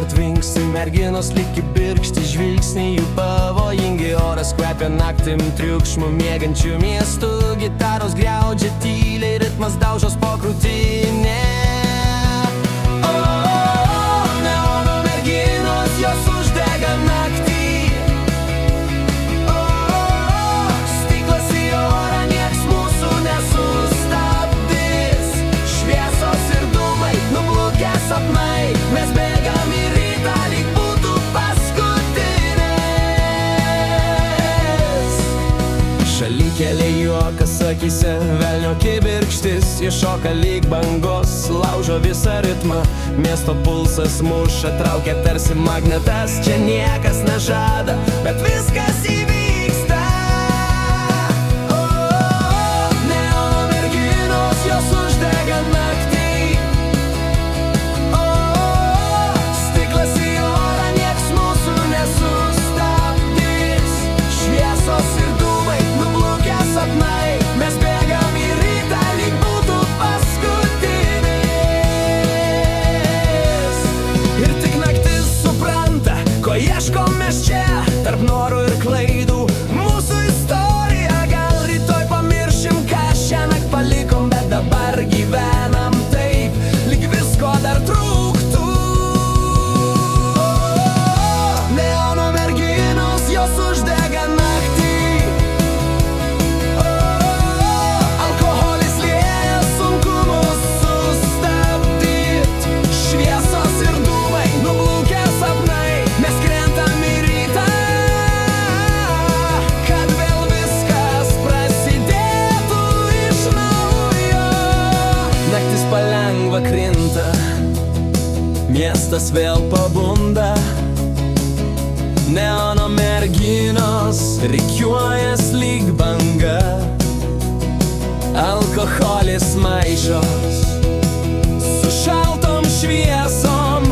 dar tvinksi, merginos lyg kibirkšti žvilgsniai jų pavojingi. Oras kvepia naktim, triukšmu miegančių miestų, gitaros griaudžia tyliai, ritmas daužos po krūtinę. Neono merginos, jos uždega naktį. Stiklas į orą, nieks mūsų nesustabdys. Šviesos ir dūmai, nublukę sapnai, mes bėgam į rytą, lyg būtų paskutinis. Šalikelė juokas akyse, velnio kibirkštis, iššoka lyg bangos, laužo visą ritmą. Miesto pulsas muša, traukia tarsi magnetas, čia niekas nežada, bet viskas įvyksta. Neono merginos, jos uždega naktį. Stiklas į orą, nieks mūsų nesustabdys. Šviesos ir dūmai, nublukę sapnai, mes bėgam į rytą, lyg būtų paskutinis. Ir tik naktis supranta, ko ieškom mes čia, tarp norų ir klaidų. Mūsų istorija, gal rytoj pamiršim, ką šiąnakt palikom, bet dabar gyvenam taip, lyg visko dar trūktų. Neono merginos, jos uždega naktį. Alkoholis lieja, sunku mus sustabdyt. Šviesos ir dūmai, nublukę sapnai, mes krentam į rytą, kad vėl viskas prasidėtų iš naujo. Naktis palengva krinta, miestas vėl pabunda. Neono merginos rikiuojas lyg banga. Alkoholis maišos su šaltom šviesom,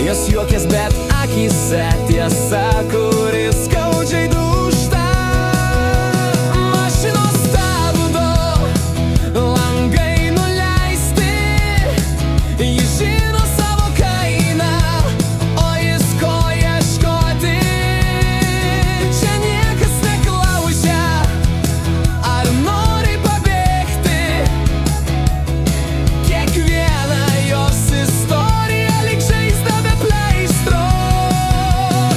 jos juokės, bet akyse tiesa, kuris skaudžiai dūžta. Mašinos stabdo, langai nuleisti, jis žino savo kainą, o jis ko ieškoti. Čia niekas neklausia, ar nori pabėgti. Kiekviena jos istorija lyg žaizda be pleistro.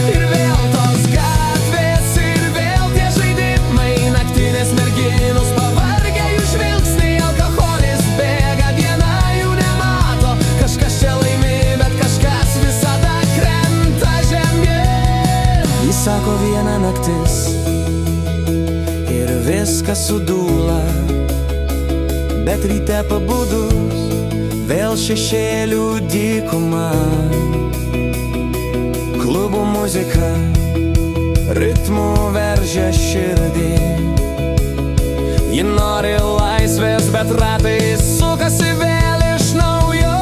Ir vėl tos gatvės, ir vėl tie žaidimai, naktinės merginos pavargę jų žvilgsniai. Alkoholis bėga, diena jų nemato, kažkas čia laimi, bet kažkas visada krenta žemyn. Jis sako viena naktis ir viskas sudūla, bet ryte pabudus vėl šešėlių dykuma. Klubų muzika ritmų veržia širdį. Ji nori laisvės, bet ratai sukasi vėl iš naujo.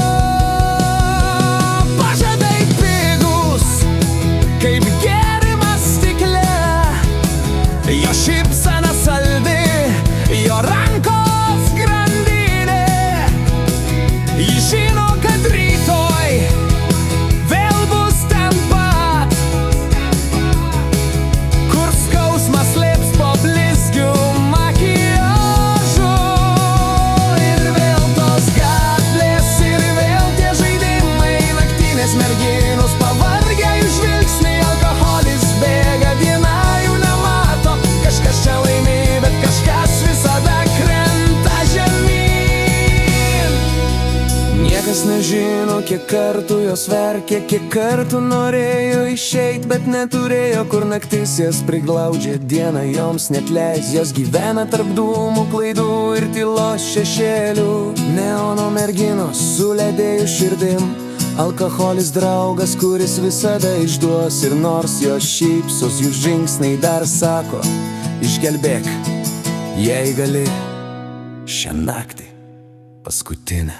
Pažadai pigus, kaip gėrimas stikle, jo šypsena saldi, jo rankos grandinė. Ji žino, kad rytoj vėl bus ten pat, kur skausmas slėps po blizgiu makiažu. Ir vėl tos gatvės, ir vėl tie žaidimai, naktinės merginos pavargę jų žvilgsniai. Alkoholis bėga, diena jų nemato, kažkas čia laimi, bet kažkas visada krenta žemyn. Niekas nežino, kiek kartų jos verkė, kiek kartų norėjo išeit, bet neturėjo kur naktis jas priglaudžia. Diena joms netleis, jos gyvena tarp dūmų, klaidų ir tylos šešėlių. Neono merginos su ledėjų širdim, alkoholis draugas, kuris visada išduos. Ir nors jos šypsos, jų žingsniai dar sako, išgelbėk, jei gali, šią naktį paskutinę.